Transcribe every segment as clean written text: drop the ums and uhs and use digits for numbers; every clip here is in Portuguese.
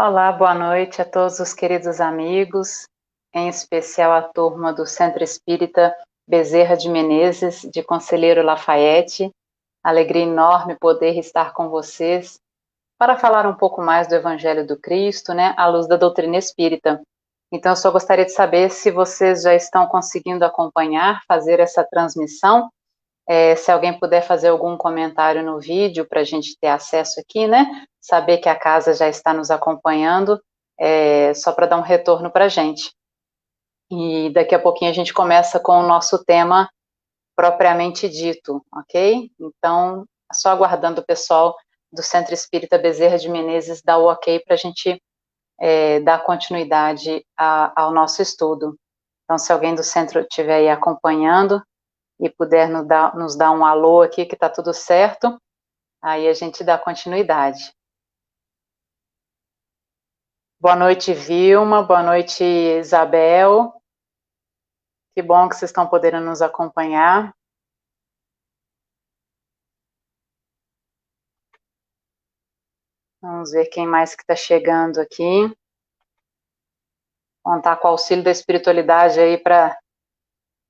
Olá, boa noite a todos os queridos amigos, em especial a turma do Centro Espírita Bezerra de Menezes, de Conselheiro Lafayette. Alegria enorme poder estar com vocês para falar um pouco mais do Evangelho do Cristo, né, à luz da doutrina espírita. Então, eu só gostaria de saber se vocês já estão conseguindo acompanhar, fazer essa transmissão. Se alguém puder fazer algum comentário no vídeo para a gente ter acesso aqui, né? Saber que a casa já está nos acompanhando, só para dar um retorno para a gente. E daqui a pouquinho a gente começa com o nosso tema propriamente dito, ok? Então, só aguardando o pessoal do Centro Espírita Bezerra de Menezes dar o ok para a gente dar continuidade ao nosso estudo. Então, se alguém do centro estiver aí acompanhando, e puder nos dar um alô aqui que está tudo certo, aí a gente dá continuidade. Boa noite, Vilma, boa noite, Isabel. Que bom que vocês estão podendo nos acompanhar. Vamos ver quem mais que está chegando aqui. Contar com o auxílio da espiritualidade aí para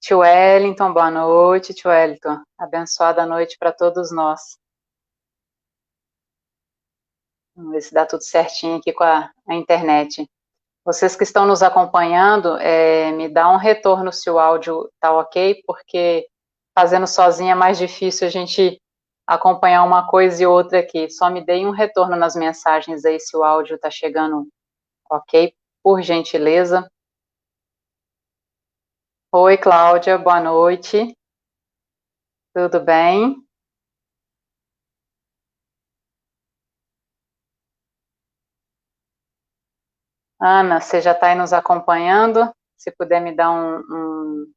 Tio Wellington. Boa noite, Tio Wellington. Abençoada noite para todos nós. Vamos ver se dá tudo certinho aqui com a internet. Vocês que estão nos acompanhando, me dá um retorno se o áudio está ok, porque fazendo sozinha é mais difícil a gente acompanhar uma coisa e outra aqui. Só me deem um retorno nas mensagens aí se o áudio está chegando ok, por gentileza. Oi, Cláudia, boa noite. Tudo bem? Ana, você já está aí nos acompanhando? Se puder me dar um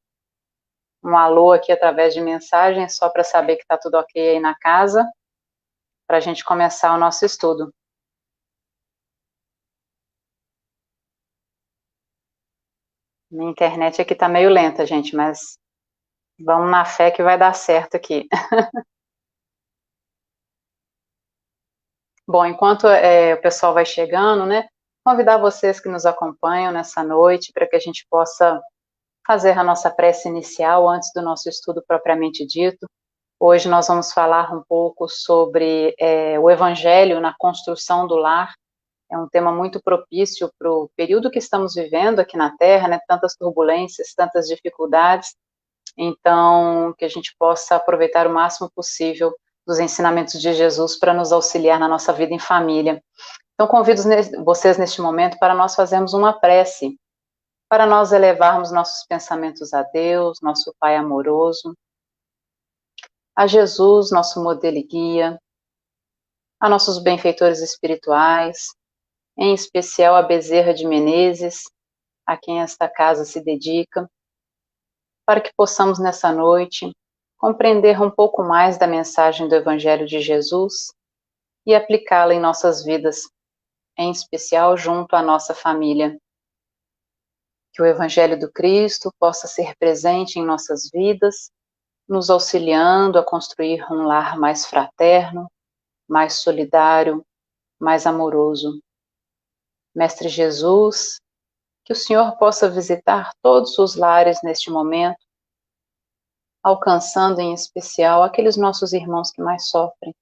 alô aqui através de mensagem, só para saber que está tudo ok aí na casa, para a gente começar o nosso estudo. Minha internet aqui tá meio lenta, gente, mas vamos na fé que vai dar certo aqui. Bom, enquanto o pessoal vai chegando, né, convidar vocês que nos acompanham nessa noite para que a gente possa fazer a nossa prece inicial antes do nosso estudo propriamente dito. Hoje nós vamos falar um pouco sobre o Evangelho na construção do lar. É um tema muito propício para o período que estamos vivendo aqui na Terra, né, tantas turbulências, tantas dificuldades. Então, que a gente possa aproveitar o máximo possível dos ensinamentos de Jesus para nos auxiliar na nossa vida em família. Então, convido vocês neste momento para nós fazermos uma prece, para nós elevarmos nossos pensamentos a Deus, nosso Pai amoroso, a Jesus, nosso modelo e guia, a nossos benfeitores espirituais, em especial a Bezerra de Menezes, a quem esta casa se dedica, para que possamos nessa noite compreender um pouco mais da mensagem do Evangelho de Jesus e aplicá-la em nossas vidas, em especial junto à nossa família. Que o Evangelho do Cristo possa ser presente em nossas vidas, nos auxiliando a construir um lar mais fraterno, mais solidário, mais amoroso. Mestre Jesus, que o Senhor possa visitar todos os lares neste momento, alcançando em especial aqueles nossos irmãos que mais sofrem.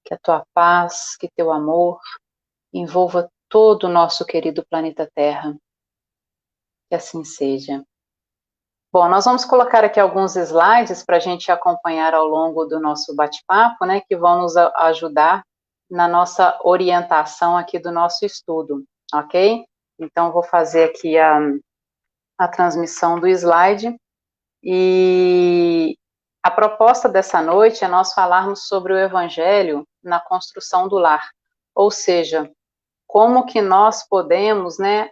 Que a tua paz, que teu amor envolva todo o nosso querido planeta Terra. Que assim seja. Bom, nós vamos colocar aqui alguns slides para a gente acompanhar ao longo do nosso bate-papo, né, que vão nos ajudar na nossa orientação aqui do nosso estudo, ok? Então, vou fazer aqui a transmissão do slide e a proposta dessa noite é nós falarmos sobre o Evangelho na construção do lar, ou seja, como que nós podemos, né,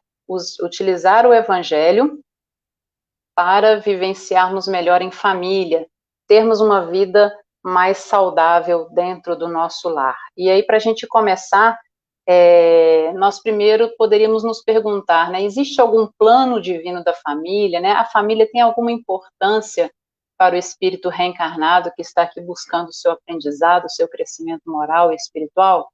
utilizar o Evangelho para vivenciarmos melhor em família, termos uma vida mais saudável dentro do nosso lar. E aí, para a gente começar, nós primeiro poderíamos nos perguntar, né, existe algum plano divino da família, né? A família tem alguma importância para o espírito reencarnado que está aqui buscando o seu aprendizado, o seu crescimento moral e espiritual?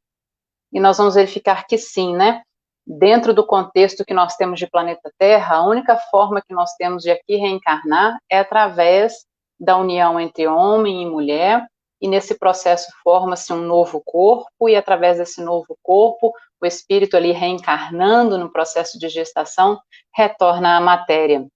e nós vamos verificar que sim, né? Dentro do contexto que nós temos de planeta Terra, a única forma que nós temos de aqui reencarnar é através da união entre homem e mulher, e nesse processo forma-se um novo corpo, e através desse novo corpo, o espírito ali reencarnando no processo de gestação, retorna à matéria.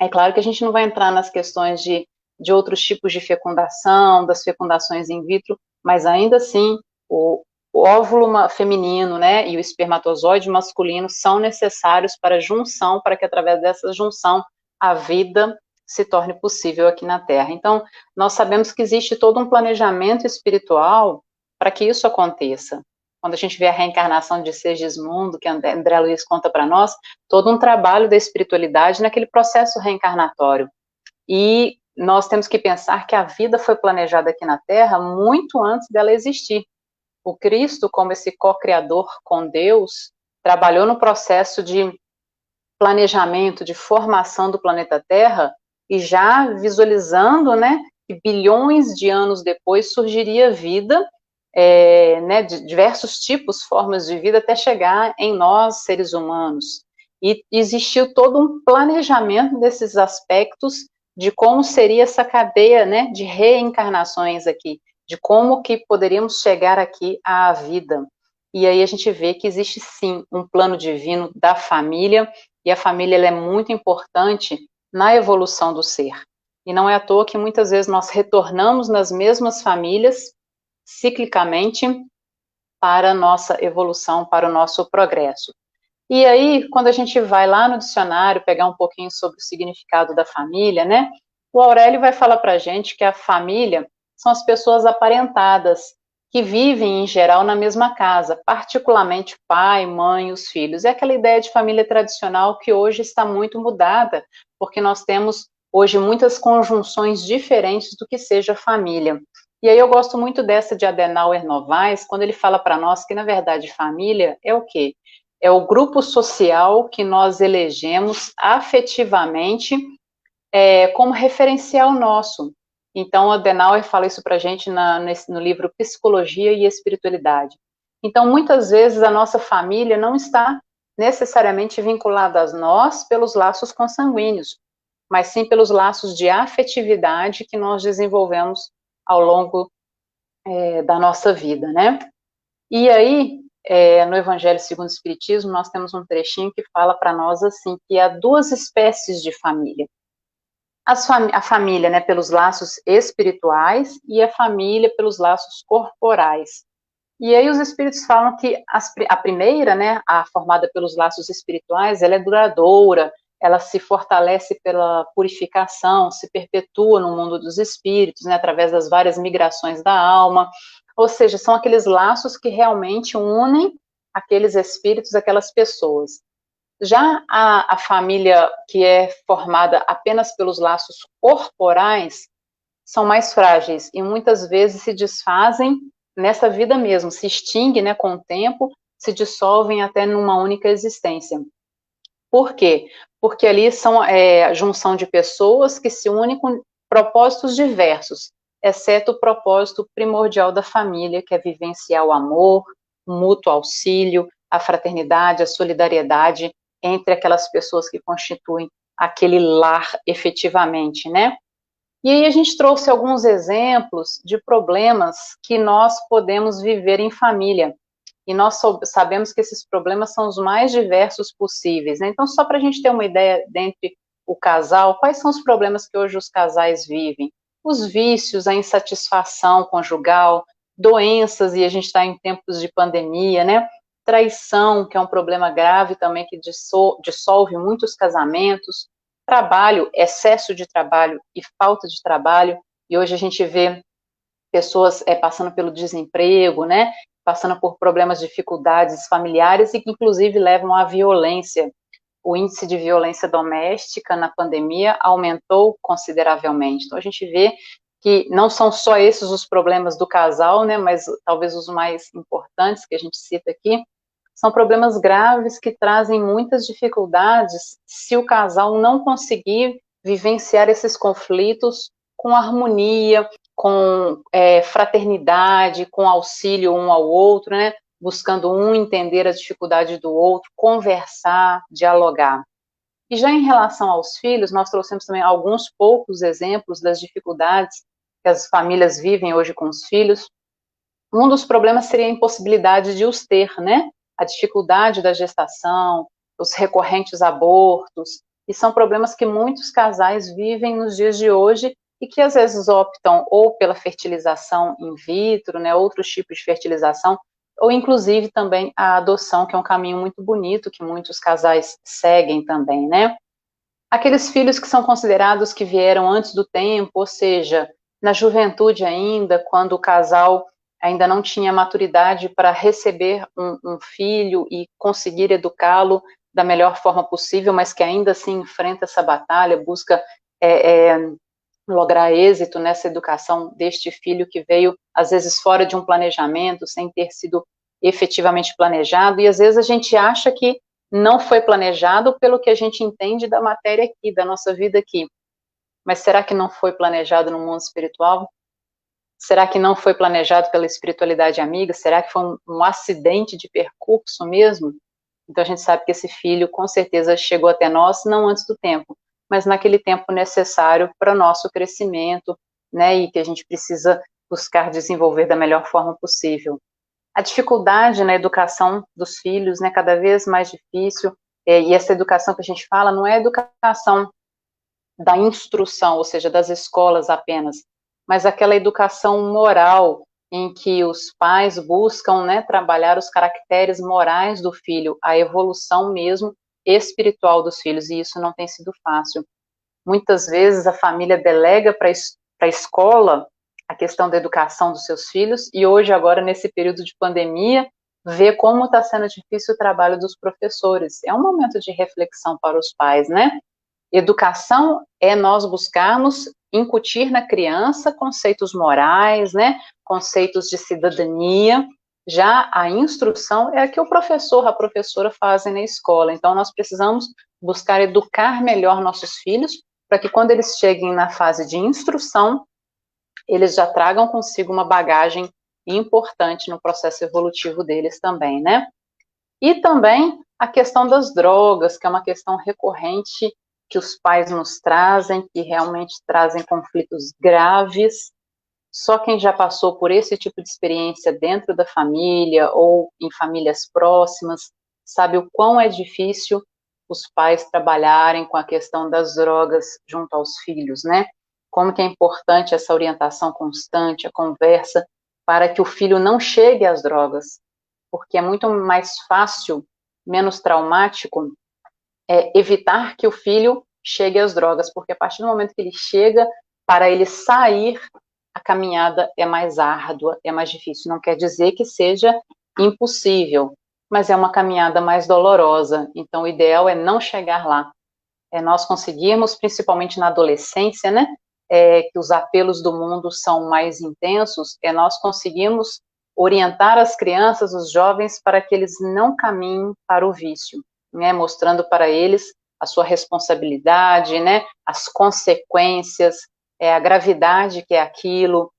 É claro que a gente não vai entrar nas questões de outros tipos de fecundação, das fecundações in vitro, mas ainda assim, o óvulo feminino, né, e o espermatozoide masculino são necessários para a junção, para que através dessa junção a vida se torne possível aqui na Terra. Então, nós sabemos que existe todo um planejamento espiritual para que isso aconteça. Quando a gente vê a reencarnação de Segismundo, que André Luiz conta para nós, todo um trabalho da espiritualidade naquele processo reencarnatório. E nós temos que pensar que a vida foi planejada aqui na Terra muito antes dela existir. O Cristo, como esse co-criador com Deus, trabalhou no processo de planejamento, de formação do planeta Terra, e já visualizando, né, que bilhões de anos depois surgiria vida, né, de diversos tipos, formas de vida, até chegar em nós, seres humanos. E existiu todo um planejamento desses aspectos de como seria essa cadeia, né, de reencarnações aqui, de como que poderíamos chegar aqui à vida. E aí a gente vê que existe sim um plano divino da família, e a família ela é muito importante na evolução do ser. E não é à toa que muitas vezes nós retornamos nas mesmas famílias, ciclicamente, para a nossa evolução, para o nosso progresso. E aí, quando a gente vai lá no dicionário pegar um pouquinho sobre o significado da família, né? O Aurélio vai falar para a gente que a família são as pessoas aparentadas, que vivem, em geral, na mesma casa, particularmente pai, mãe, os filhos. É aquela ideia de família tradicional que hoje está muito mudada, porque nós temos hoje muitas conjunções diferentes do que seja família. E aí eu gosto muito dessa de Adenauer Novaes, quando ele fala para nós que, na verdade, família é o quê? É o grupo social que nós elegemos afetivamente como referencial nosso. Então, Adenauer fala isso para a gente no livro Psicologia e Espiritualidade. Então, muitas vezes a nossa família não está necessariamente vinculada a nós pelos laços consanguíneos, mas sim pelos laços de afetividade que nós desenvolvemos ao longo da nossa vida, né? E aí, no Evangelho segundo o Espiritismo, nós temos um trechinho que fala para nós assim, que há duas espécies de família. A família, né, pelos laços espirituais e a família pelos laços corporais. E aí os espíritos falam que a primeira, né, a formada pelos laços espirituais, ela é duradoura, ela se fortalece pela purificação, se perpetua no mundo dos espíritos, né, através das várias migrações da alma, ou seja, são aqueles laços que realmente unem aqueles espíritos, aquelas pessoas. Já a família que é formada apenas pelos laços corporais são mais frágeis e muitas vezes se desfazem nessa vida mesmo, se extinguem, né, com o tempo, se dissolvem até numa única existência. Por quê? Porque ali são a junção de pessoas que se unem com propósitos diversos, exceto o propósito primordial da família, que é vivenciar o amor, o mútuo auxílio, a fraternidade, a solidariedade entre aquelas pessoas que constituem aquele lar efetivamente, né? E aí a gente trouxe alguns exemplos de problemas que nós podemos viver em família. E nós sabemos que esses problemas são os mais diversos possíveis, né? Então, só para a gente ter uma ideia dentre o casal, quais são os problemas que hoje os casais vivem? Os vícios, a insatisfação conjugal, doenças, e a gente está em tempos de pandemia, né? Traição, que é um problema grave também, que dissolve muitos casamentos, trabalho, excesso de trabalho e falta de trabalho, e hoje a gente vê pessoas passando pelo desemprego, né, passando por problemas, dificuldades familiares e que inclusive levam à violência. O índice de violência doméstica na pandemia aumentou consideravelmente. Então a gente vê que não são só esses os problemas do casal, né, mas talvez os mais importantes que a gente cita aqui, são problemas graves que trazem muitas dificuldades se o casal não conseguir vivenciar esses conflitos com harmonia, com fraternidade, com auxílio um ao outro, né? buscando um entender a dificuldade do outro, conversar, dialogar. E já em relação aos filhos, nós trouxemos também alguns poucos exemplos das dificuldades que as famílias vivem hoje com os filhos. Um dos problemas seria a impossibilidade de os ter, né? A dificuldade da gestação, os recorrentes abortos, e são problemas que muitos casais vivem nos dias de hoje e que às vezes optam ou pela fertilização in vitro, né, outros tipos de fertilização, ou inclusive também a adoção, que é um caminho muito bonito que muitos casais seguem também, né? Aqueles filhos que são considerados que vieram antes do tempo, ou seja, na juventude ainda, quando o casal ainda não tinha maturidade para receber um filho e conseguir educá-lo da melhor forma possível, mas que ainda assim enfrenta essa batalha, busca lograr êxito nessa educação deste filho que veio, às vezes, fora de um planejamento, sem ter sido efetivamente planejado, e às vezes a gente acha que não foi planejado pelo que a gente entende da matéria aqui, da nossa vida aqui. Mas será que não foi planejado no mundo espiritual? Será que não foi planejado pela espiritualidade amiga? Será que foi um acidente de percurso mesmo? Então a gente sabe que esse filho com certeza chegou até nós não antes do tempo, mas naquele tempo necessário para o nosso crescimento, né, e que a gente precisa buscar desenvolver da melhor forma possível. A dificuldade na educação dos filhos, né, cada vez mais difícil, e essa educação que a gente fala não é a educação da instrução, ou seja, das escolas apenas, mas aquela educação moral em que os pais buscam, né, trabalhar os caracteres morais do filho, a evolução mesmo espiritual dos filhos, e isso não tem sido fácil. Muitas vezes a família delega para a escola a questão da educação dos seus filhos, e hoje, agora, nesse período de pandemia, vê como está sendo difícil o trabalho dos professores. É um momento de reflexão para os pais, né? Educação é nós buscarmos incutir na criança conceitos morais, né? Conceitos de cidadania. Já a instrução é a que o professor, a professora fazem na escola. Então, nós precisamos buscar educar melhor nossos filhos, para que quando eles cheguem na fase de instrução, eles já tragam consigo uma bagagem importante no processo evolutivo deles também, né? E também a questão das drogas, que é uma questão recorrente que os pais nos trazem, que realmente trazem conflitos graves. Só quem já passou por esse tipo de experiência dentro da família ou em famílias próximas sabe o quão é difícil os pais trabalharem com a questão das drogas junto aos filhos, né? Como que é importante essa orientação constante, a conversa, para que o filho não chegue às drogas, porque é muito mais fácil, menos traumático, evitar que o filho chegue às drogas, porque a partir do momento que ele chega, para ele sair, a caminhada é mais árdua, é mais difícil. Não quer dizer que seja impossível, mas é uma caminhada mais dolorosa. Então, o ideal é não chegar lá. É nós conseguirmos, principalmente na adolescência, né, que os apelos do mundo são mais intensos, é nós conseguirmos orientar as crianças, os jovens, para que eles não caminhem para o vício, né, mostrando para eles a sua responsabilidade, né, as consequências, a gravidade que é aquilo,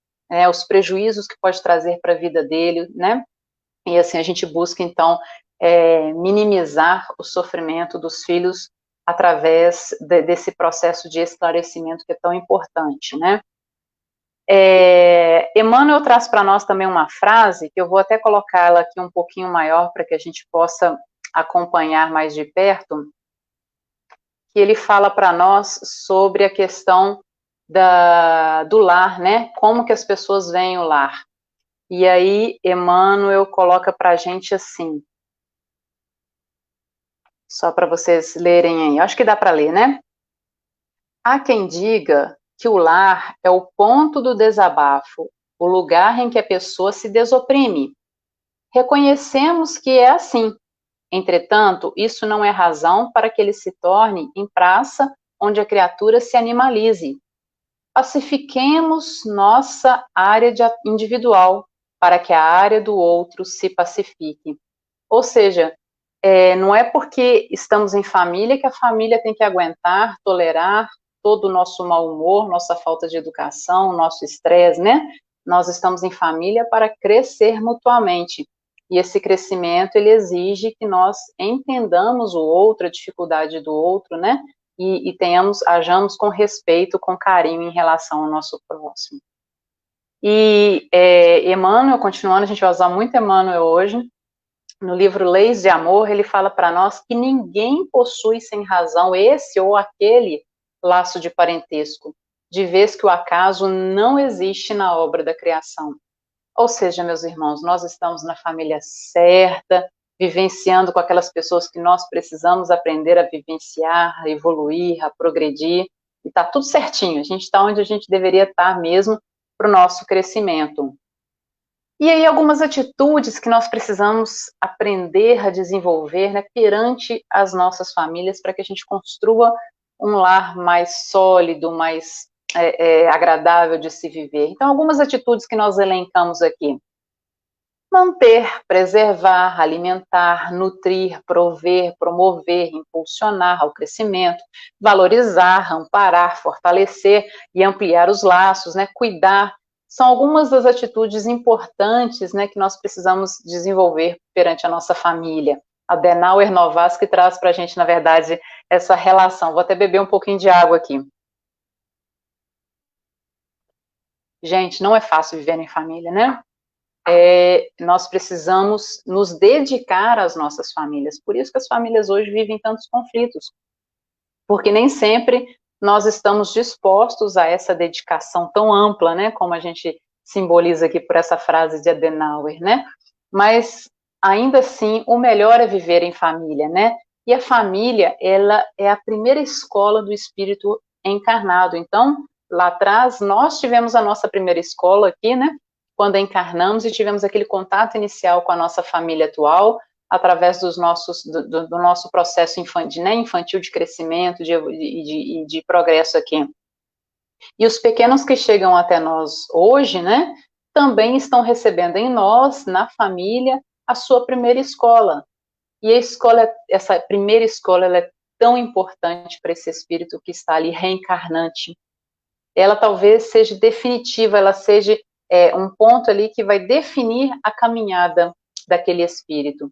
os prejuízos que pode trazer para a vida dele, né, e assim a gente busca, então, minimizar o sofrimento dos filhos através desse processo de esclarecimento que é tão importante, né. Emmanuel traz para nós também uma frase, que eu vou até colocá-la aqui um pouquinho maior, para que a gente possa acompanhar mais de perto, que ele fala para nós sobre a questão do lar, né, como que as pessoas veem o lar. E aí, Emmanuel coloca para a gente assim, só para vocês lerem aí, acho que dá para ler, né? Há quem diga que o lar é o ponto do desabafo, o lugar em que a pessoa se desoprime. Reconhecemos que é assim. Entretanto, isso não é razão para que ele se torne em praça onde a criatura se animalize. Pacifiquemos nossa área individual para que a área do outro se pacifique. Ou seja, não é porque estamos em família que a família tem que aguentar, tolerar todo o nosso mau humor, nossa falta de educação, nosso estresse, né? Nós estamos em família para crescer mutuamente. E esse crescimento, ele exige que nós entendamos o outro, a dificuldade do outro, né? E hajamos com respeito, com carinho em relação ao nosso próximo. E Emmanuel, continuando, a gente vai usar muito Emmanuel hoje, no livro Leis de Amor, ele fala para nós que ninguém possui sem razão esse ou aquele laço de parentesco, de vez que o acaso não existe na obra da criação. Ou seja, meus irmãos, nós estamos na família certa, vivenciando com aquelas pessoas que nós precisamos aprender a vivenciar, a evoluir, a progredir, e está tudo certinho, a gente está onde a gente deveria estar mesmo para o nosso crescimento. E aí algumas atitudes que nós precisamos aprender a desenvolver, né, perante as nossas famílias, para que a gente construa um lar mais sólido, mais agradável de se viver. Então, algumas atitudes que nós elencamos aqui: manter, preservar, alimentar, nutrir, prover, promover, impulsionar ao crescimento, valorizar, amparar, fortalecer e ampliar os laços, né, cuidar. São algumas das atitudes importantes, né, que nós precisamos desenvolver perante a nossa família. Adenauer Novaes que traz para a gente, na verdade, essa relação. Vou até beber um pouquinho de água aqui. Gente, não é fácil viver em família, né? Nós precisamos nos dedicar às nossas famílias. Por isso que as famílias hoje vivem tantos conflitos. Porque nem sempre nós estamos dispostos a essa dedicação tão ampla, né? Como a gente simboliza aqui por essa frase de Adenauer, né? Mas, ainda assim, o melhor é viver em família, né? E a família, ela é a primeira escola do espírito encarnado. Então, lá atrás, nós tivemos a nossa primeira escola aqui, né? Quando encarnamos e tivemos aquele contato inicial com a nossa família atual, através do nosso processo infantil, né, infantil de crescimento e de progresso aqui. E os pequenos que chegam até nós hoje, né, também estão recebendo em nós, na família, a sua primeira escola. E a escola, essa primeira escola, ela é tão importante para esse espírito que está ali reencarnante. Ela talvez seja definitiva, ela seja um ponto ali que vai definir a caminhada daquele espírito.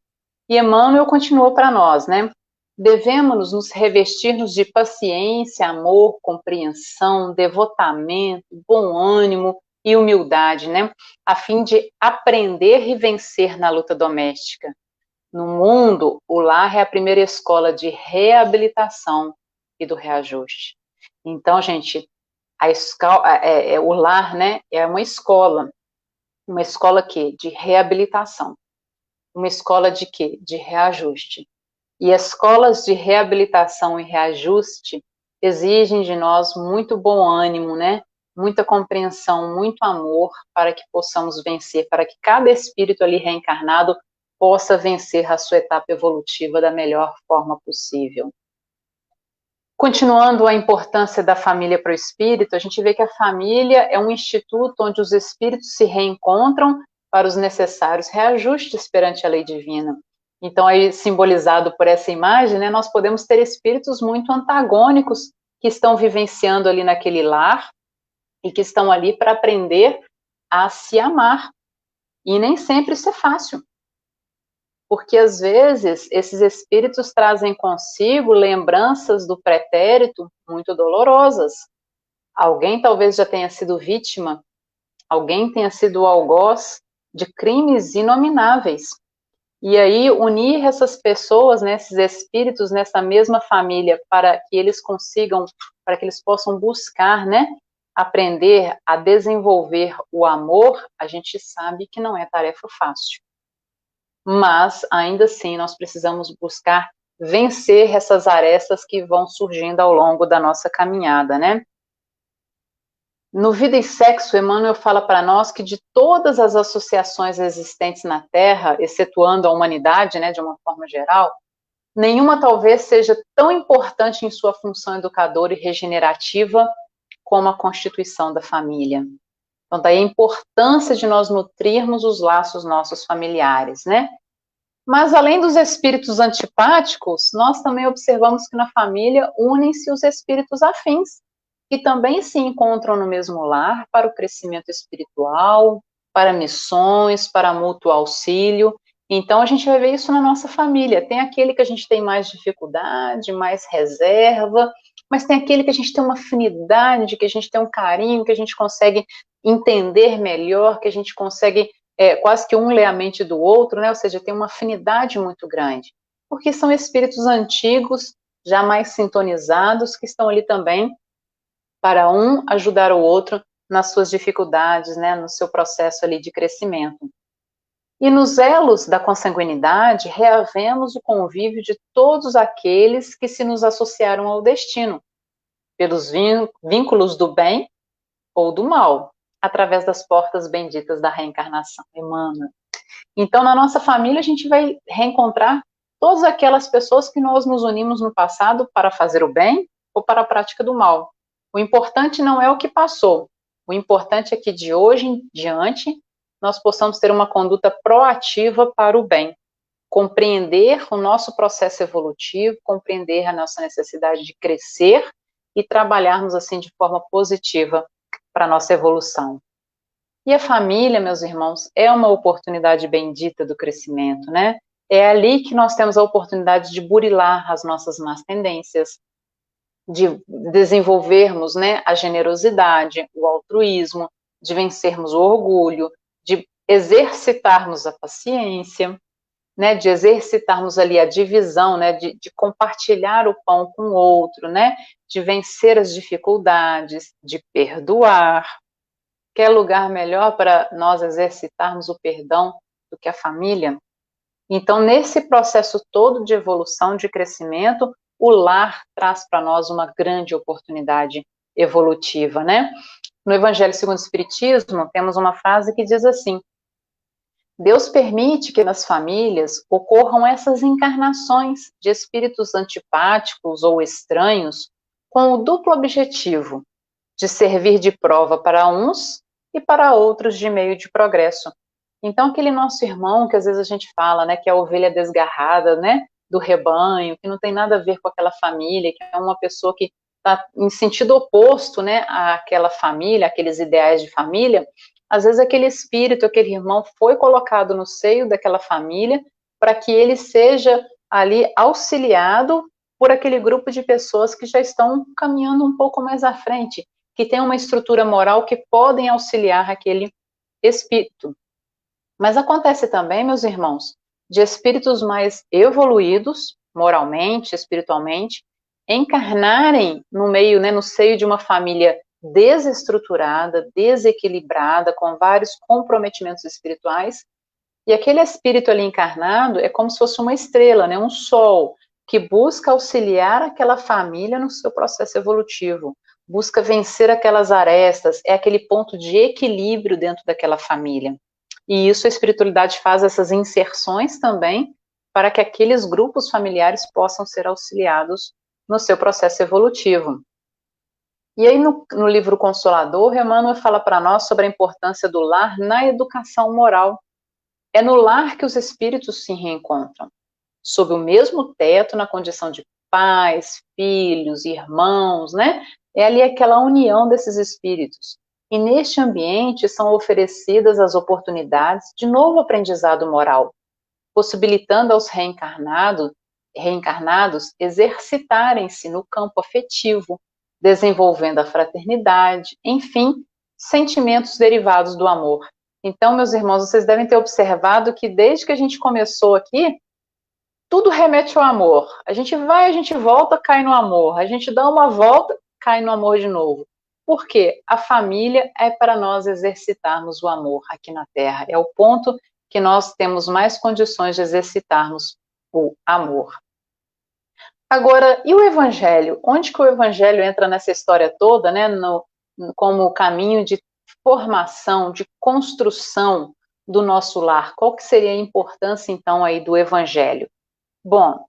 E Emmanuel continua para nós, né? Devemos nos revestir-nos de paciência, amor, compreensão, devotamento, bom ânimo e humildade, né? A fim de aprender e vencer na luta doméstica. No mundo, o lar é a primeira escola de reabilitação e do reajuste. Então, gente, o lar, né, é uma escola que de reabilitação, uma escola de quê? De reajuste. E escolas de reabilitação e reajuste exigem de nós muito bom ânimo, né? Muita compreensão, muito amor para que possamos vencer, para que cada espírito ali reencarnado possa vencer a sua etapa evolutiva da melhor forma possível. Continuando a importância da família para o espírito, a gente vê que a família é um instituto onde os espíritos se reencontram para os necessários reajustes perante a lei divina. Então, aí simbolizado por essa imagem, né, nós podemos ter espíritos muito antagônicos que estão vivenciando ali naquele lar e que estão ali para aprender a se amar. E nem sempre isso é fácil. Porque às vezes esses espíritos trazem consigo lembranças do pretérito muito dolorosas. Alguém talvez já tenha sido vítima, alguém tenha sido algoz de crimes inomináveis. E aí unir essas pessoas, né, esses espíritos nessa mesma família para que eles consigam, para que eles possam buscar, né, aprender a desenvolver o amor, a gente sabe que não é tarefa fácil. Mas, ainda assim, nós precisamos buscar vencer essas arestas que vão surgindo ao longo da nossa caminhada, né? No Vida e Sexo, Emmanuel fala para nós que de todas as associações existentes na Terra, excetuando a humanidade, né, de uma forma geral, nenhuma talvez seja tão importante em sua função educadora e regenerativa como a constituição da família. Então, daí a importância de nós nutrirmos os laços nossos familiares, né? Mas, além dos espíritos antipáticos, nós também observamos que na família unem-se os espíritos afins, que também se encontram no mesmo lar para o crescimento espiritual, para missões, para mútuo auxílio, Então, a gente vai ver isso na nossa família. Tem aquele que a gente tem mais dificuldade, mais reserva, mas tem aquele que a gente tem uma afinidade, que a gente tem um carinho, que a gente consegue entender melhor, que a gente consegue quase que um ler a mente do outro, né? Ou seja, tem uma afinidade muito grande. Porque são espíritos antigos, já mais sintonizados, que estão ali também para um ajudar o outro nas suas dificuldades, né? No seu processo ali de crescimento. E nos elos da consanguinidade, reavemos o convívio de todos aqueles que se nos associaram ao destino, pelos vínculos do bem ou do mal, através das portas benditas da reencarnação. Emmanuel. Então, na nossa família, a gente vai reencontrar todas aquelas pessoas que nós nos unimos no passado para fazer o bem ou para a prática do mal. O importante não é o que passou, o importante é que de hoje em diante nós possamos ter uma conduta proativa para o bem, compreender o nosso processo evolutivo, compreender a nossa necessidade de crescer e trabalharmos assim de forma positiva para a nossa evolução. E a família, meus irmãos, é uma oportunidade bendita do crescimento, né? É ali que nós temos a oportunidade de burilar as nossas más tendências, de desenvolvermos, né, a generosidade, o altruísmo, de vencermos o orgulho, de exercitarmos a paciência, né, de exercitarmos ali a divisão, né, de compartilhar o pão com o outro, né, de vencer as dificuldades, de perdoar. Quer lugar melhor para nós exercitarmos o perdão do que a família? Então, nesse processo todo de evolução, de crescimento, o lar traz para nós uma grande oportunidade evolutiva, né? No Evangelho segundo o Espiritismo, temos uma frase que diz assim: Deus permite que nas famílias ocorram essas encarnações de espíritos antipáticos ou estranhos com o duplo objetivo de servir de prova para uns e para outros de meio de progresso. Então, aquele nosso irmão que às vezes a gente fala, né, que é a ovelha desgarrada, né, do rebanho, que não tem nada a ver com aquela família, que é uma pessoa que está em sentido oposto, né, àquela família, aqueles ideais de família, às vezes aquele espírito, aquele irmão foi colocado no seio daquela família para que ele seja ali auxiliado por aquele grupo de pessoas que já estão caminhando um pouco mais à frente, que tem uma estrutura moral que podem auxiliar aquele espírito. Mas acontece também, meus irmãos, de espíritos mais evoluídos, moralmente, espiritualmente, encarnarem no meio, né, no seio de uma família desestruturada, desequilibrada, com vários comprometimentos espirituais, e aquele espírito ali encarnado é como se fosse uma estrela, né, um sol, que busca auxiliar aquela família no seu processo evolutivo, busca vencer aquelas arestas, é aquele ponto de equilíbrio dentro daquela família. E isso a espiritualidade faz essas inserções também para que aqueles grupos familiares possam ser auxiliados no seu processo evolutivo. E aí no livro Consolador, Emmanuel fala para nós sobre a importância do lar na educação moral. É no lar que os espíritos se reencontram, sob o mesmo teto, na condição de pais, filhos, irmãos, né? É ali aquela união desses espíritos. E neste ambiente são oferecidas as oportunidades de novo aprendizado moral, possibilitando aos reencarnados exercitarem-se no campo afetivo, desenvolvendo a fraternidade, enfim, sentimentos derivados do amor. Então, meus irmãos, vocês devem ter observado que desde que a gente começou aqui, tudo remete ao amor. A gente vai, a gente volta, cai no amor. A gente dá uma volta, cai no amor de novo. Por quê? A família é para nós exercitarmos o amor aqui na Terra. É o ponto que nós temos mais condições de exercitarmos o amor. Agora, e o Evangelho? Onde que o Evangelho entra nessa história toda, né? Como caminho de formação, de construção do nosso lar? Qual que seria a importância, então, aí do Evangelho? Bom,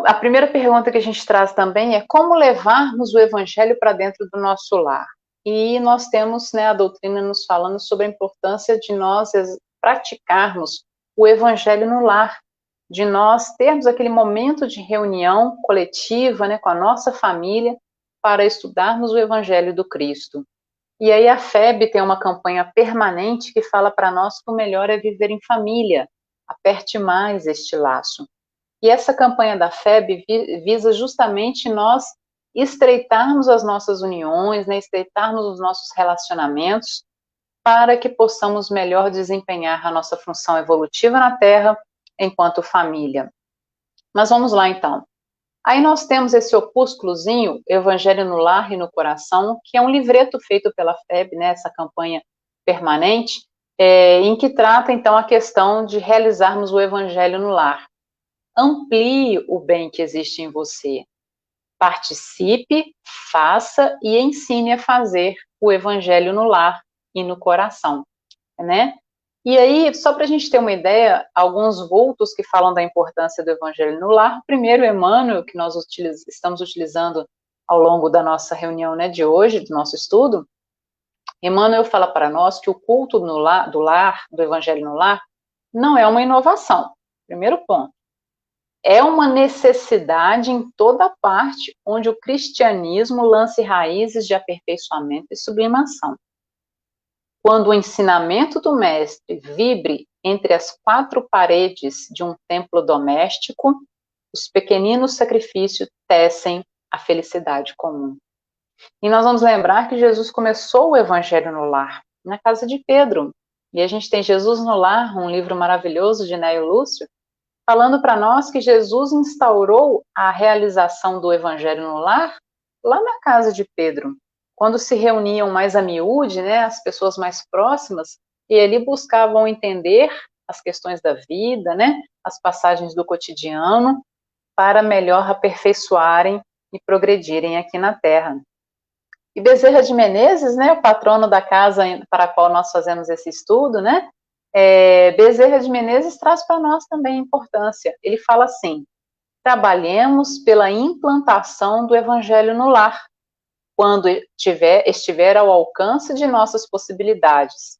a primeira pergunta que a gente traz também é como levarmos o Evangelho para dentro do nosso lar. E nós temos, né, a doutrina nos falando sobre a importância de nós praticarmos o Evangelho no lar, de nós termos aquele momento de reunião coletiva, né, com a nossa família, para estudarmos o Evangelho do Cristo. E aí a FEB tem uma campanha permanente que fala para nós que o melhor é viver em família, aperte mais este laço. E essa campanha da FEB visa justamente nós estreitarmos as nossas uniões, né, estreitarmos os nossos relacionamentos, para que possamos melhor desempenhar a nossa função evolutiva na Terra enquanto família. Mas vamos lá então. Aí nós temos esse opúsculozinho, Evangelho no Lar e no Coração, que é um livreto feito pela FEB, né, essa campanha permanente, em que trata então a questão de realizarmos o Evangelho no lar. Amplie o bem que existe em você. Participe, faça e ensine a fazer o Evangelho no lar e no coração, né? E aí, só para a gente ter uma ideia, alguns vultos que falam da importância do Evangelho no lar. Primeiro, Emmanuel, que nós estamos utilizando ao longo da nossa reunião, né, de hoje, do nosso estudo. Emmanuel fala para nós que o culto do Evangelho no lar, não é uma inovação. Primeiro ponto. É uma necessidade em toda parte onde o cristianismo lance raízes de aperfeiçoamento e sublimação. Quando o ensinamento do mestre vibre entre as quatro paredes de um templo doméstico, os pequeninos sacrifícios tecem a felicidade comum. E nós vamos lembrar que Jesus começou o Evangelho no lar, na casa de Pedro. E a gente tem Jesus no Lar, um livro maravilhoso de Néio Lúcio, falando para nós que Jesus instaurou a realização do Evangelho no lar lá na casa de Pedro, quando se reuniam mais a miúde, né, as pessoas mais próximas, e ali buscavam entender as questões da vida, né, as passagens do cotidiano, para melhor aperfeiçoarem e progredirem aqui na Terra. E Bezerra de Menezes, né, o patrono da casa para a qual nós fazemos esse estudo, né, Bezerra de Menezes traz para nós também a importância. Ele fala assim: trabalhemos pela implantação do Evangelho no lar, quando estiver ao alcance de nossas possibilidades.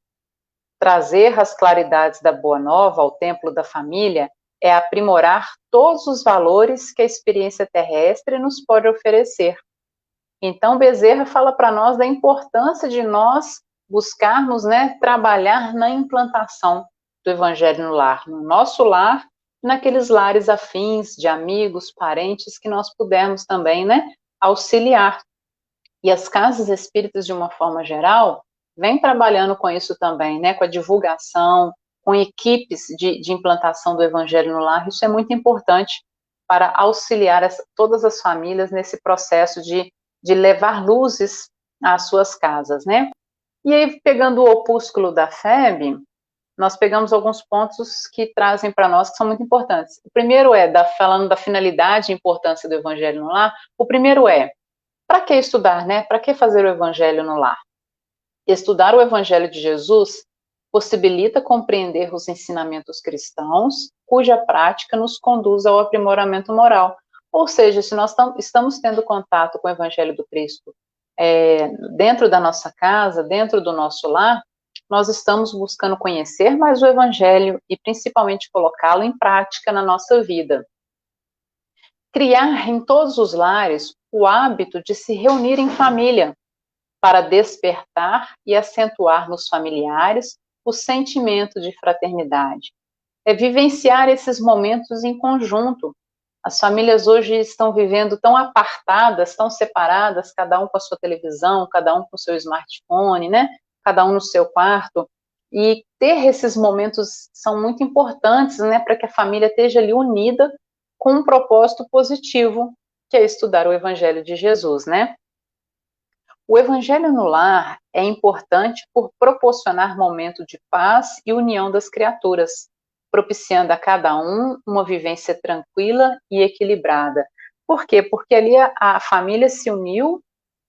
Trazer as claridades da Boa Nova ao templo da família é aprimorar todos os valores que a experiência terrestre nos pode oferecer. Então, Bezerra fala para nós da importância de nós buscarmos, né, trabalhar na implantação do Evangelho no lar, no nosso lar, naqueles lares afins de amigos, parentes, que nós pudermos também, né, auxiliar. E as casas espíritas, de uma forma geral, vêm trabalhando com isso também, né, com a divulgação, com equipes de implantação do Evangelho no lar. Isso é muito importante para auxiliar todas as famílias nesse processo de levar luzes às suas casas, né? E aí, pegando o opúsculo da FEB, nós pegamos alguns pontos que trazem para nós que são muito importantes. O primeiro falando da finalidade e importância do Evangelho no lar, o primeiro para que estudar, né? Para que fazer o Evangelho no lar? Estudar o Evangelho de Jesus possibilita compreender os ensinamentos cristãos, cuja prática nos conduz ao aprimoramento moral. Ou seja, se nós estamos tendo contato com o Evangelho do Cristo dentro da nossa casa, dentro do nosso lar, nós estamos buscando conhecer mais o Evangelho e principalmente colocá-lo em prática na nossa vida. Criar em todos os lares o hábito de se reunir em família, para despertar e acentuar nos familiares o sentimento de fraternidade. É vivenciar esses momentos em conjunto. As famílias hoje estão vivendo tão apartadas, tão separadas, cada um com a sua televisão, cada um com o seu smartphone, né? Cada um no seu quarto. E ter esses momentos são muito importantes, né? Para que a família esteja ali unida com um propósito positivo, que é estudar o Evangelho de Jesus, né? O Evangelho no lar é importante por proporcionar momento de paz e união das criaturas, propiciando a cada um uma vivência tranquila e equilibrada. Por quê? Porque ali a família se uniu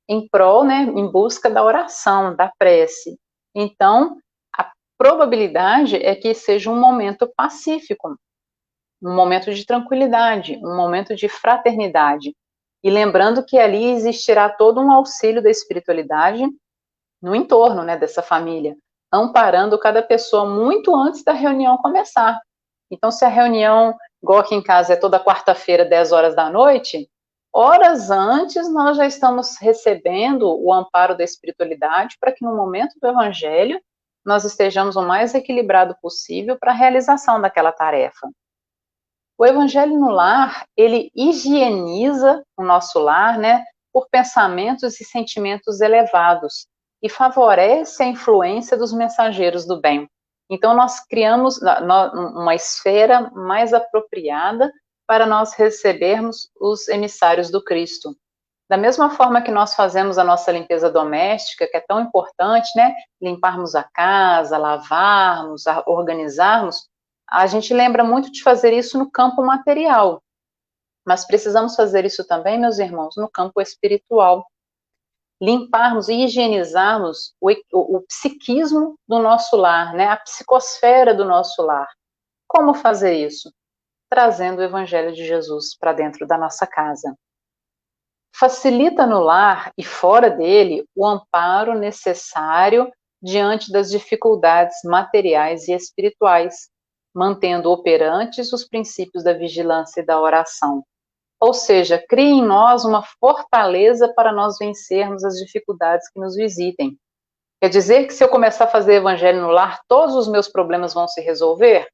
em prol, né, em busca da oração, da prece. Então, a probabilidade é que seja um momento pacífico, um momento de tranquilidade, um momento de fraternidade. E lembrando que ali existirá todo um auxílio da espiritualidade no entorno, né, dessa família, amparando cada pessoa muito antes da reunião começar. Então, se a reunião, igual aqui em casa, é toda quarta-feira, 10 horas da noite, horas antes nós já estamos recebendo o amparo da espiritualidade para que no momento do evangelho nós estejamos o mais equilibrado possível para a realização daquela tarefa. O Evangelho no Lar, ele higieniza o nosso lar, né, por pensamentos e sentimentos elevados e favorece a influência dos mensageiros do bem. Então, nós criamos uma esfera mais apropriada para nós recebermos os emissários do Cristo. Da mesma forma que nós fazemos a nossa limpeza doméstica, que é tão importante, né, limparmos a casa, lavarmos, organizarmos, a gente lembra muito de fazer isso no campo material, mas precisamos fazer isso também, meus irmãos, no campo espiritual. Limparmos e higienizarmos o psiquismo do nosso lar, né? A psicosfera do nosso lar. Como fazer isso? Trazendo o Evangelho de Jesus para dentro da nossa casa. Facilita no lar e fora dele o amparo necessário diante das dificuldades materiais e espirituais, mantendo operantes os princípios da vigilância e da oração. Ou seja, cria em nós uma fortaleza para nós vencermos as dificuldades que nos visitem. Quer dizer que se eu começar a fazer evangelho no lar, todos os meus problemas vão se resolver?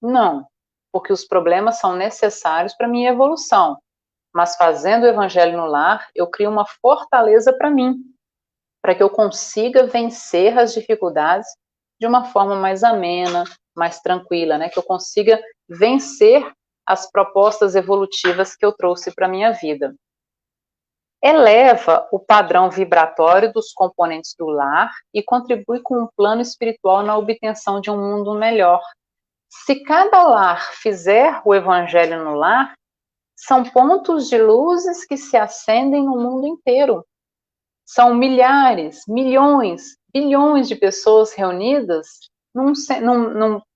Não, porque os problemas são necessários para a minha evolução. Mas fazendo o evangelho no lar, eu crio uma fortaleza para mim, para que eu consiga vencer as dificuldades de uma forma mais amena, mais tranquila, né? Que eu consiga vencer as propostas evolutivas que eu trouxe para a minha vida. Eleva o padrão vibratório dos componentes do lar e contribui com um plano espiritual na obtenção de um mundo melhor. Se cada lar fizer o evangelho no lar, são pontos de luzes que se acendem no mundo inteiro. São milhares, milhões, bilhões de pessoas reunidas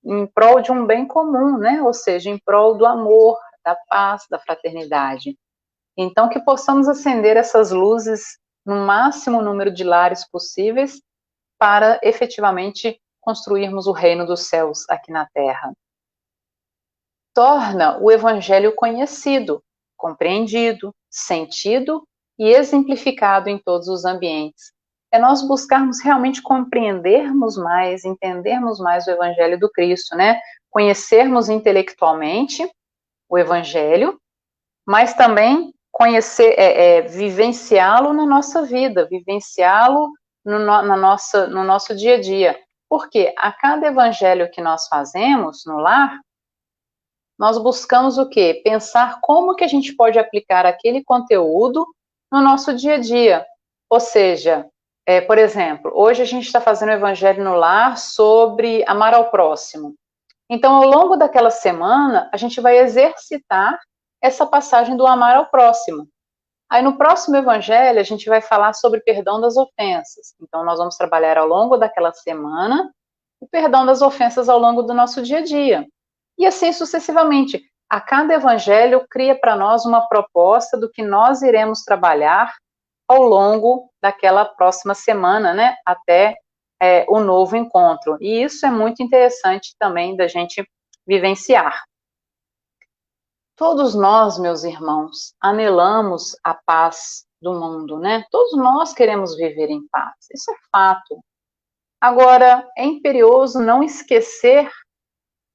em prol de um bem comum, né? Ou seja, em prol do amor, da paz, da fraternidade. Então, que possamos acender essas luzes no máximo número de lares possíveis para efetivamente construirmos o reino dos céus aqui na Terra. Torna o Evangelho conhecido, compreendido, sentido e exemplificado em todos os ambientes. É nós buscarmos realmente compreendermos mais, entendermos mais o Evangelho do Cristo, né? Conhecermos intelectualmente o Evangelho, mas também vivenciá-lo na nossa vida, vivenciá-lo no nosso dia a dia. Porque a cada evangelho que nós fazemos no lar, nós buscamos o quê? Pensar como que a gente pode aplicar aquele conteúdo no nosso dia a dia. Ou seja, por exemplo, hoje a gente está fazendo o Evangelho no Lar sobre amar ao próximo. Então, ao longo daquela semana, a gente vai exercitar essa passagem do amar ao próximo. Aí no próximo Evangelho, a gente vai falar sobre perdão das ofensas. Então, nós vamos trabalhar ao longo daquela semana o perdão das ofensas ao longo do nosso dia a dia. E assim sucessivamente. A cada evangelho cria para nós uma proposta do que nós iremos trabalhar ao longo daquela próxima semana, né? Até o novo encontro. E isso é muito interessante também da gente vivenciar. Todos nós, meus irmãos, anelamos a paz do mundo, né? Todos nós queremos viver em paz. Isso é fato. Agora, é imperioso não esquecer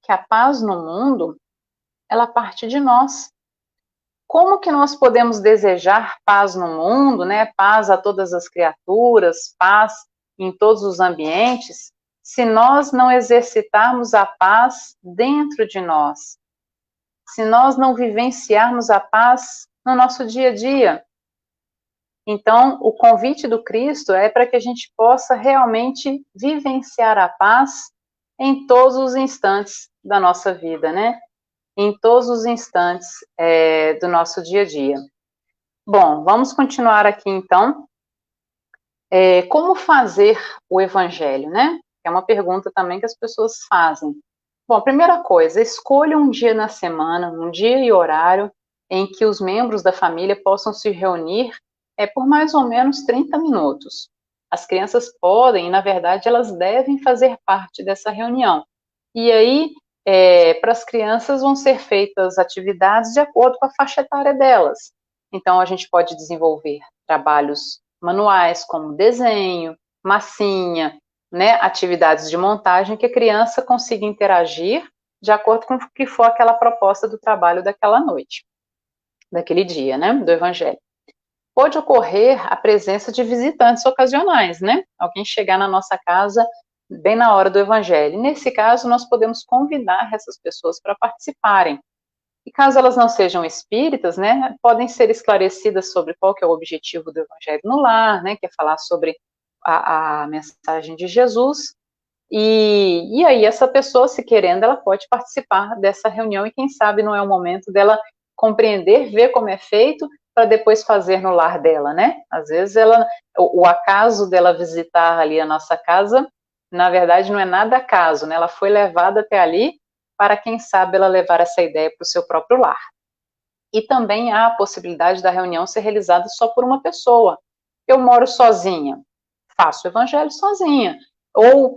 que a paz no mundo, ela parte de nós. Como que nós podemos desejar paz no mundo, né? Paz a todas as criaturas, paz em todos os ambientes, se nós não exercitarmos a paz dentro de nós? Se nós não vivenciarmos a paz no nosso dia a dia? Então, o convite do Cristo é para que a gente possa realmente vivenciar a paz em todos os instantes da nossa vida, né? Em todos os instantes do nosso dia a dia. Bom, vamos continuar aqui então. Como fazer o evangelho, né? É uma pergunta também que as pessoas fazem. Bom, primeira coisa, escolha um dia na semana, um dia e horário em que os membros da família possam se reunir por mais ou menos 30 minutos. As crianças podem, e na verdade elas devem fazer parte dessa reunião. E aí, para as crianças vão ser feitas atividades de acordo com a faixa etária delas. Então, a gente pode desenvolver trabalhos manuais, como desenho, massinha, né, atividades de montagem que a criança consiga interagir de acordo com o que for aquela proposta do trabalho daquela noite, daquele dia, né, do Evangelho. Pode ocorrer a presença de visitantes ocasionais, né? Alguém chegar na nossa casa bem na hora do Evangelho. Nesse caso, nós podemos convidar essas pessoas para participarem. E caso elas não sejam espíritas, né, podem ser esclarecidas sobre qual que é o objetivo do Evangelho no lar, né, que é falar sobre a mensagem de Jesus. E aí essa pessoa, se querendo, ela pode participar dessa reunião e quem sabe não é o momento dela compreender, ver como é feito, para depois fazer no lar dela, né? Às vezes o acaso dela visitar ali a nossa casa, na verdade não é nada acaso, né? Ela foi levada até ali para, quem sabe, ela levar essa ideia para o seu próprio lar. E também há a possibilidade da reunião ser realizada só por uma pessoa. Eu moro sozinha, faço o evangelho sozinha. Ou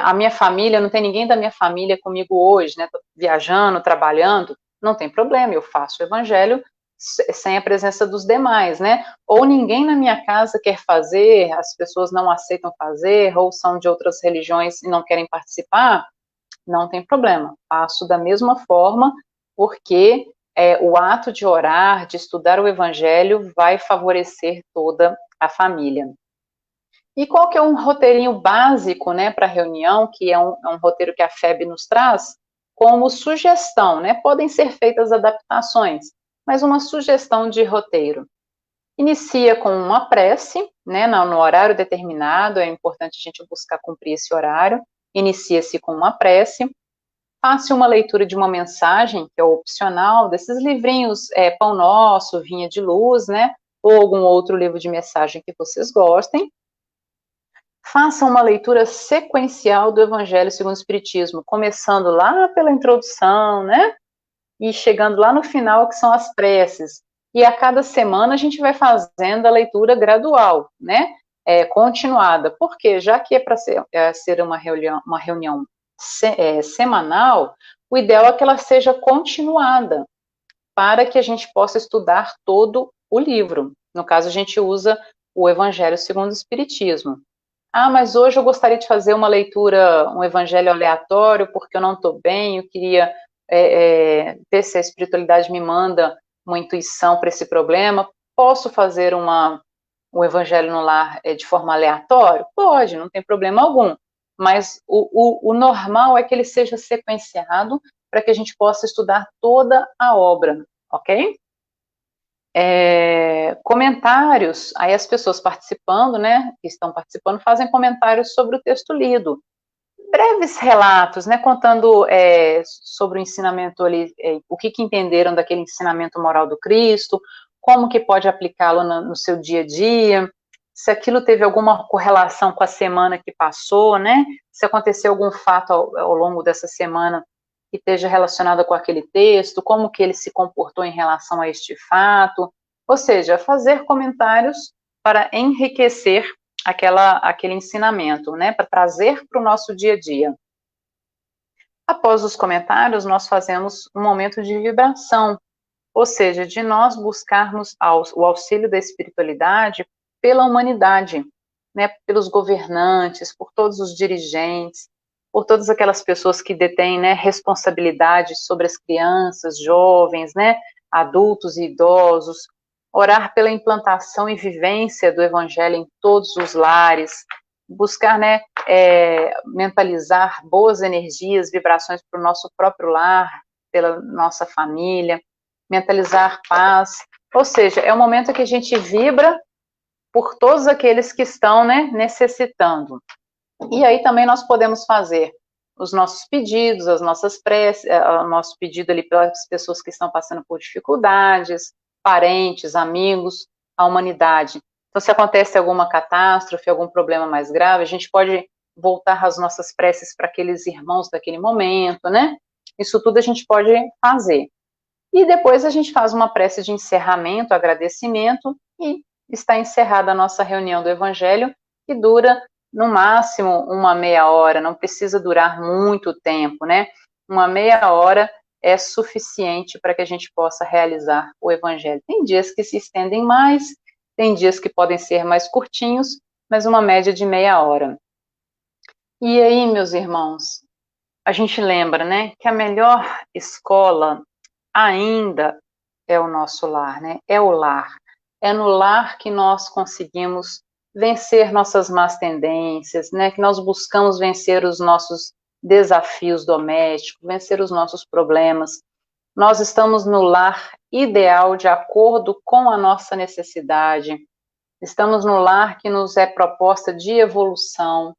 a minha família, não tem ninguém da minha família comigo hoje, né? Tô viajando, trabalhando, não tem problema, eu faço o evangelho sem a presença dos demais, né? Ou ninguém na minha casa quer fazer, as pessoas não aceitam fazer, ou são de outras religiões e não querem participar, não tem problema, faço da mesma forma, porque o ato de orar, de estudar o evangelho, vai favorecer toda a família. E qual que é um roteirinho básico, né, para a reunião, que é um roteiro que a FEB nos traz, como sugestão, né, podem ser feitas adaptações, mas uma sugestão de roteiro. Inicia com uma prece, né, no horário determinado, é importante a gente buscar cumprir esse horário, inicia-se com uma prece, faça uma leitura de uma mensagem, que é opcional, desses livrinhos, Pão Nosso, Vinha de Luz, né, ou algum outro livro de mensagem que vocês gostem. Faça uma leitura sequencial do Evangelho segundo o Espiritismo, começando lá pela introdução, né, e chegando lá no final, que são as preces. E a cada semana a gente vai fazendo a leitura gradual, né, continuada. Porque já que é para ser uma reunião semanal, o ideal é que ela seja continuada, para que a gente possa estudar todo o livro. No caso, a gente usa o Evangelho segundo o Espiritismo. Ah, mas hoje eu gostaria de fazer uma leitura, um evangelho aleatório, porque eu não estou bem, eu queria ver se a espiritualidade me manda uma intuição para esse problema. Posso fazer um evangelho no lar de forma aleatória? Pode, não tem problema algum. Mas o normal é que ele seja sequenciado para que a gente possa estudar toda a obra, ok? Comentários, aí as pessoas participando, né, que estão participando, fazem comentários sobre o texto lido. Breves relatos, né, contando sobre o ensinamento ali, o que entenderam daquele ensinamento moral do Cristo, como que pode aplicá-lo no seu dia a dia, se aquilo teve alguma correlação com a semana que passou, né, se aconteceu algum fato ao longo dessa semana que esteja relacionada com aquele texto, como que ele se comportou em relação a este fato, ou seja, fazer comentários para enriquecer aquele ensinamento, né, para trazer para o nosso dia a dia. Após os comentários, nós fazemos um momento de vibração, ou seja, de nós buscarmos o auxílio da espiritualidade pela humanidade, né, pelos governantes, por todos os dirigentes, por todas aquelas pessoas que detêm, né, responsabilidade sobre as crianças, jovens, né, adultos e idosos, orar pela implantação e vivência do evangelho em todos os lares, buscar, né, mentalizar boas energias, vibrações para o nosso próprio lar, pela nossa família, mentalizar paz, ou seja, é um momento que a gente vibra por todos aqueles que estão, né, necessitando. E aí também nós podemos fazer os nossos pedidos, as nossas preces, o nosso pedido ali pelas pessoas que estão passando por dificuldades, parentes, amigos, a humanidade. Então, se acontece alguma catástrofe, algum problema mais grave, a gente pode voltar as nossas preces para aqueles irmãos daquele momento, né? Isso tudo a gente pode fazer. E depois a gente faz uma prece de encerramento, agradecimento, e está encerrada a nossa reunião do Evangelho, que dura no máximo uma meia hora, não precisa durar muito tempo, né? Uma meia hora é suficiente para que a gente possa realizar o Evangelho. Tem dias que se estendem mais, tem dias que podem ser mais curtinhos, mas uma média de meia hora. E aí, meus irmãos, a gente lembra, né, que a melhor escola ainda é o nosso lar, né? É o lar. É no lar que nós conseguimos vencer nossas más tendências, né? Que nós buscamos vencer os nossos desafios domésticos, vencer os nossos problemas. Nós estamos no lar ideal de acordo com a nossa necessidade. Estamos no lar que nos é proposta de evolução.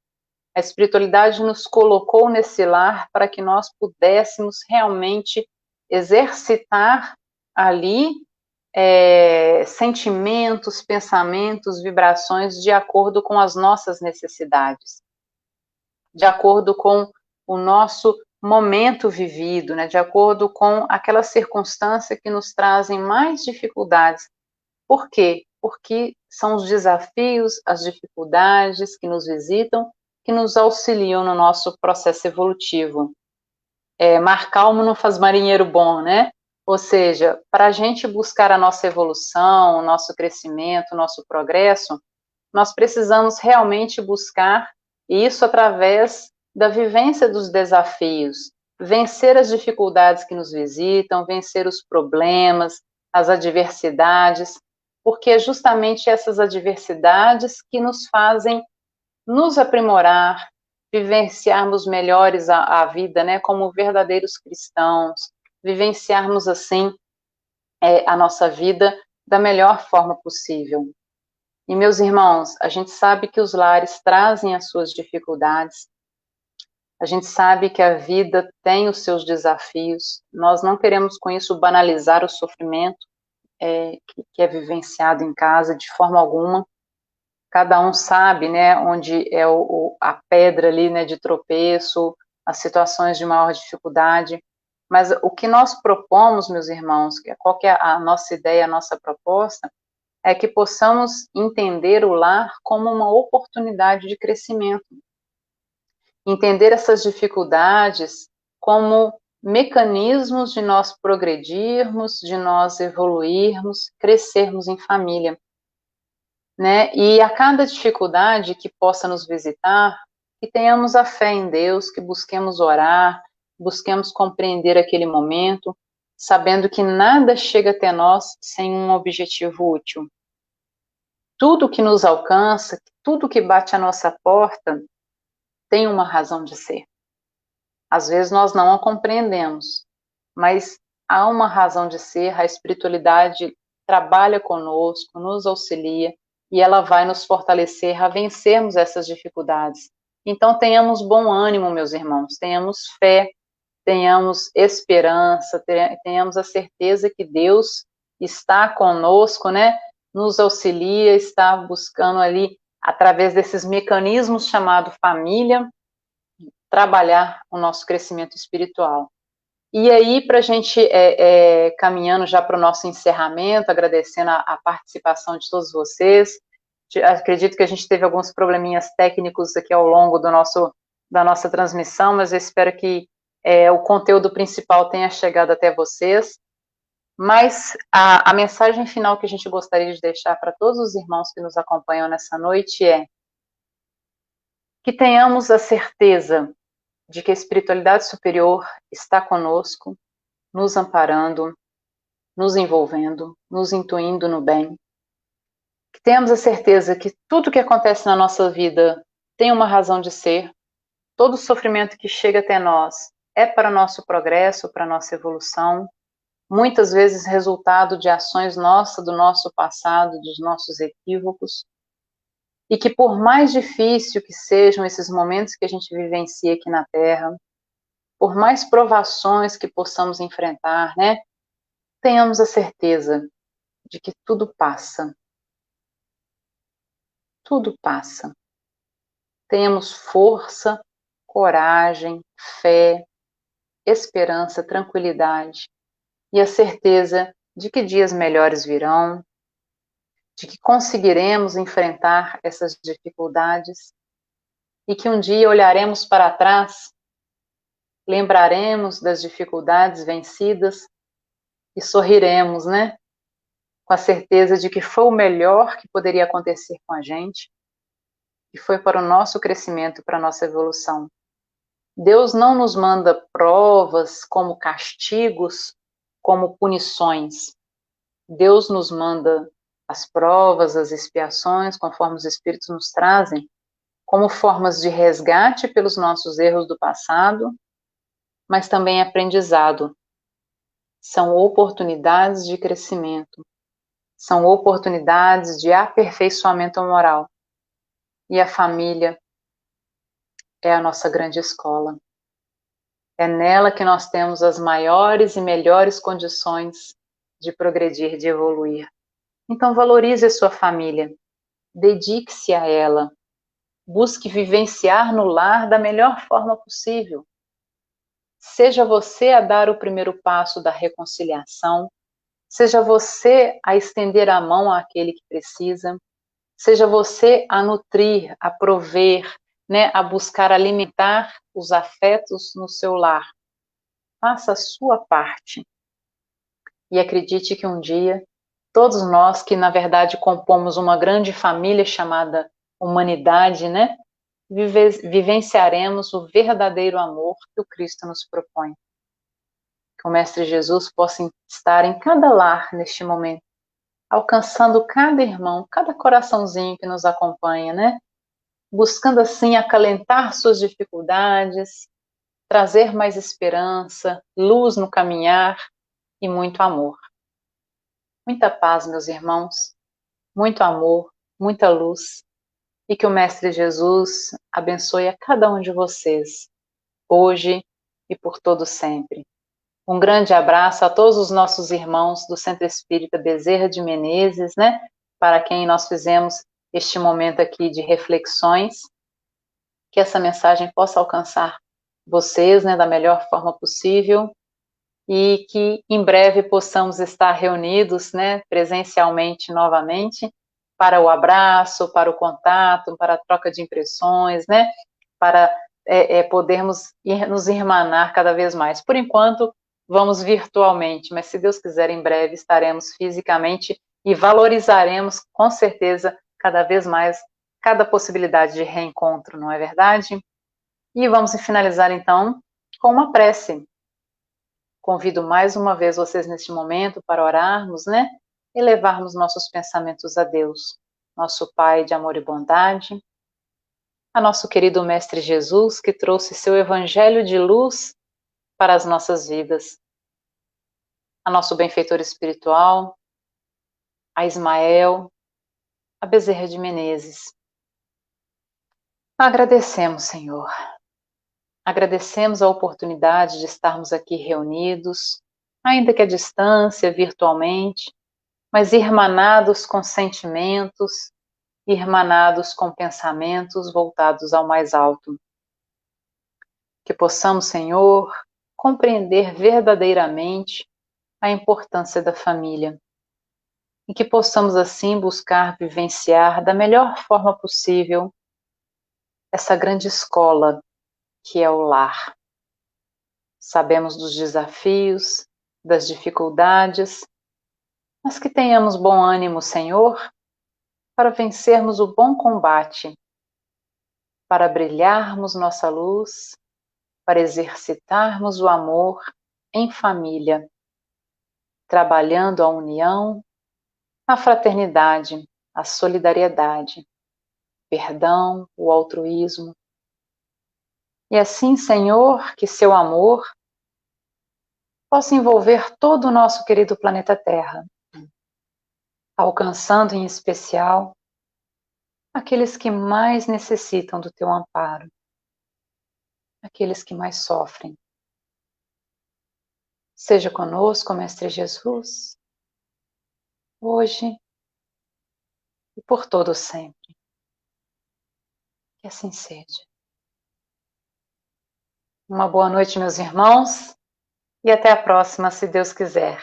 A espiritualidade nos colocou nesse lar para que nós pudéssemos realmente exercitar ali sentimentos, pensamentos, vibrações de acordo com as nossas necessidades, de acordo com o nosso momento vivido, né, de acordo com aquela circunstância que nos trazem mais dificuldades. Por quê? Porque são os desafios, as dificuldades que nos visitam, que nos auxiliam no nosso processo evolutivo. Mar calmo não faz marinheiro bom, né? Ou seja, para a gente buscar a nossa evolução, o nosso crescimento, o nosso progresso, nós precisamos realmente buscar isso através da vivência dos desafios, vencer as dificuldades que nos visitam, vencer os problemas, as adversidades, porque é justamente essas adversidades que nos fazem nos aprimorar, vivenciarmos melhores a vida, né, como verdadeiros cristãos, vivenciarmos assim a nossa vida da melhor forma possível. E meus irmãos, a gente sabe que os lares trazem as suas dificuldades, a gente sabe que a vida tem os seus desafios, nós não queremos com isso banalizar o sofrimento que é vivenciado em casa de forma alguma. Cada um sabe, né, onde é a pedra ali, né, de tropeço, as situações de maior dificuldade, mas o que nós propomos, meus irmãos, qual que é a nossa ideia, a nossa proposta, é que possamos entender o lar como uma oportunidade de crescimento, entender essas dificuldades como mecanismos de nós progredirmos, de nós evoluirmos, crescermos em família, né? E a cada dificuldade que possa nos visitar, que tenhamos a fé em Deus, que busquemos orar, busquemos compreender aquele momento, sabendo que nada chega até nós sem um objetivo útil. Tudo que nos alcança, tudo que bate à nossa porta, tem uma razão de ser. Às vezes nós não a compreendemos, mas há uma razão de ser, a espiritualidade trabalha conosco, nos auxilia, e ela vai nos fortalecer a vencermos essas dificuldades. Então tenhamos bom ânimo, meus irmãos, tenhamos fé, tenhamos esperança, tenhamos a certeza que Deus está conosco, né? Nos auxilia, está buscando ali, através desses mecanismos chamados família, trabalhar o nosso crescimento espiritual. E aí, para a gente caminhando já para o nosso encerramento, agradecendo a participação de todos vocês, acredito que a gente teve alguns probleminhas técnicos aqui ao longo da nossa transmissão, mas eu espero que o conteúdo principal tenha chegado até vocês. Mas a mensagem final que a gente gostaria de deixar para todos os irmãos que nos acompanham nessa noite é que tenhamos a certeza de que a espiritualidade superior está conosco, nos amparando, nos envolvendo, nos intuindo no bem. Que tenhamos a certeza que tudo que acontece na nossa vida tem uma razão de ser, todo sofrimento que chega até nós é para nosso progresso, para nossa evolução, muitas vezes resultado de ações nossas, do nosso passado, dos nossos equívocos, e que por mais difícil que sejam esses momentos que a gente vivencia aqui na Terra, por mais provações que possamos enfrentar, né, tenhamos a certeza de que tudo passa. Tudo passa. Tenhamos força, coragem, fé, esperança, tranquilidade e a certeza de que dias melhores virão, de que conseguiremos enfrentar essas dificuldades e que um dia olharemos para trás, lembraremos das dificuldades vencidas e sorriremos, né? Com a certeza de que foi o melhor que poderia acontecer com a gente, e foi para o nosso crescimento, para a nossa evolução. Deus não nos manda provas como castigos, como punições. Deus nos manda as provas, as expiações, conforme os Espíritos nos trazem, como formas de resgate pelos nossos erros do passado, mas também aprendizado. São oportunidades de crescimento, são oportunidades de aperfeiçoamento moral. E a família é a nossa grande escola. É nela que nós temos as maiores e melhores condições de progredir, de evoluir. Então valorize a sua família, dedique-se a ela, busque vivenciar no lar da melhor forma possível. Seja você a dar o primeiro passo da reconciliação, seja você a estender a mão àquele que precisa, seja você a nutrir, a prover, né, a buscar alimentar os afetos no seu lar. Faça a sua parte. E acredite que um dia, todos nós que na verdade compomos uma grande família chamada humanidade, né, vivenciaremos o verdadeiro amor que o Cristo nos propõe. Que o Mestre Jesus possa estar em cada lar neste momento, alcançando cada irmão, cada coraçãozinho que nos acompanha, né? Buscando assim acalentar suas dificuldades, trazer mais esperança, luz no caminhar e muito amor. Muita paz, meus irmãos, muito amor, muita luz, e que o Mestre Jesus abençoe a cada um de vocês, hoje e por todo sempre. Um grande abraço a todos os nossos irmãos do Centro Espírita Bezerra de Menezes, né? Para quem nós fizemos este momento aqui de reflexões, que essa mensagem possa alcançar vocês, né, da melhor forma possível, e que em breve possamos estar reunidos, né, presencialmente novamente, para o abraço, para o contato, para a troca de impressões, né, para podermos nos irmanar cada vez mais. Por enquanto, vamos virtualmente, mas se Deus quiser, em breve estaremos fisicamente e valorizaremos, com certeza, cada vez mais cada possibilidade de reencontro, não é verdade? E vamos finalizar, então, com uma prece. Convido mais uma vez vocês neste momento para orarmos, né? E levarmos nossos pensamentos a Deus, nosso Pai de amor e bondade, a nosso querido Mestre Jesus, que trouxe seu Evangelho de luz para as nossas vidas, a nosso benfeitor espiritual, a Ismael, a Bezerra de Menezes. Agradecemos, Senhor. Agradecemos a oportunidade de estarmos aqui reunidos, ainda que à distância, virtualmente, mas irmanados com sentimentos, irmanados com pensamentos voltados ao mais alto. Que possamos, Senhor, compreender verdadeiramente a importância da família e que possamos, assim, buscar vivenciar da melhor forma possível essa grande escola que é o lar. Sabemos dos desafios, das dificuldades, mas que tenhamos bom ânimo, Senhor, para vencermos o bom combate, para brilharmos nossa luz, para exercitarmos o amor em família, trabalhando a união, a fraternidade, a solidariedade, perdão, o altruísmo. E assim, Senhor, que seu amor possa envolver todo o nosso querido planeta Terra, alcançando em especial aqueles que mais necessitam do teu amparo, aqueles que mais sofrem. Seja conosco, Mestre Jesus, hoje e por todo sempre. Que assim seja. Uma boa noite, meus irmãos, e até a próxima, se Deus quiser.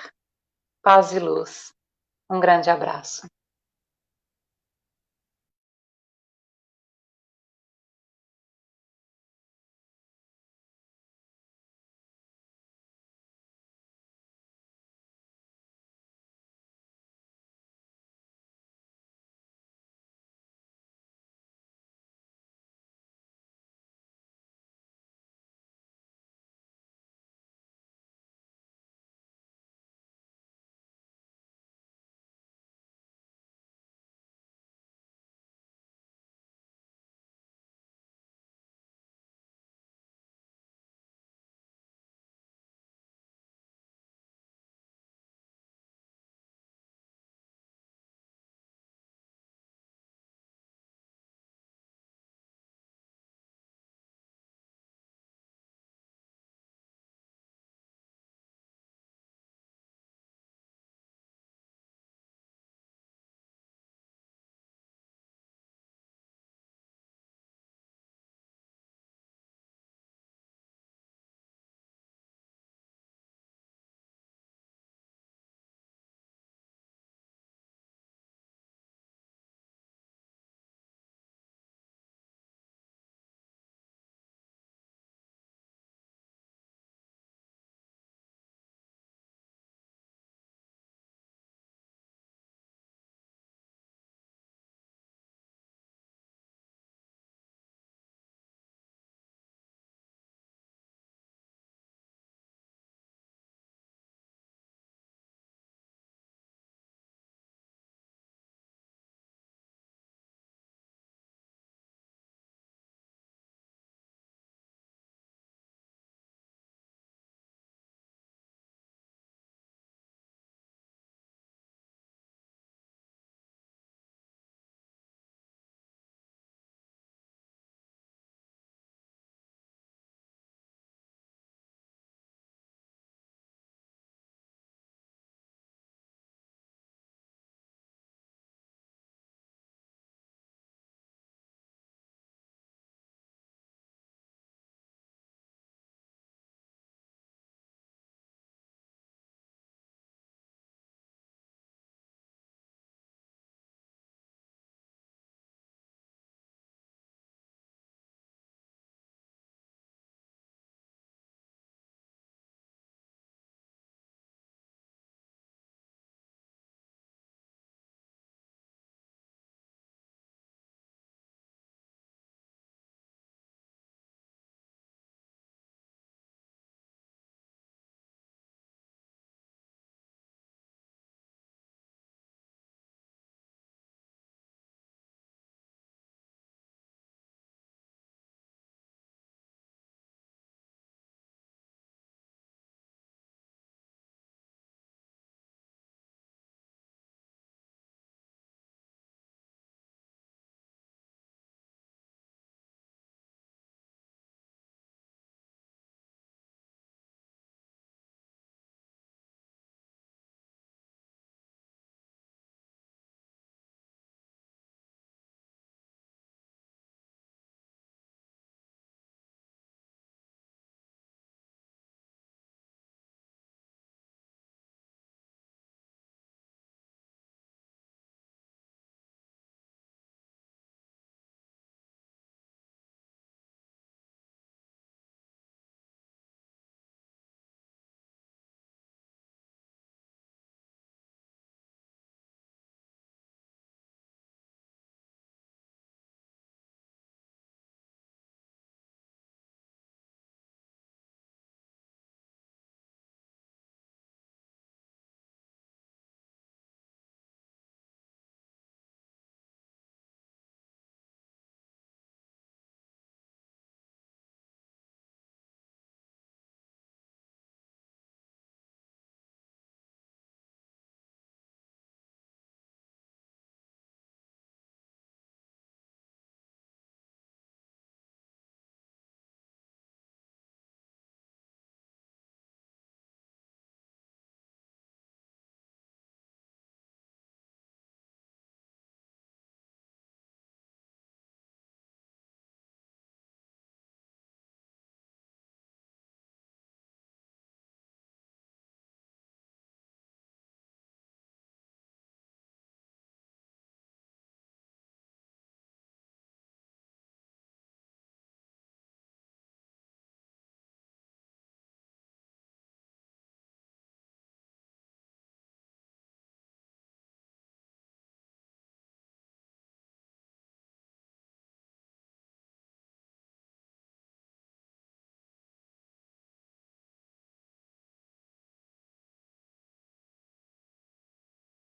Paz e luz. Um grande abraço.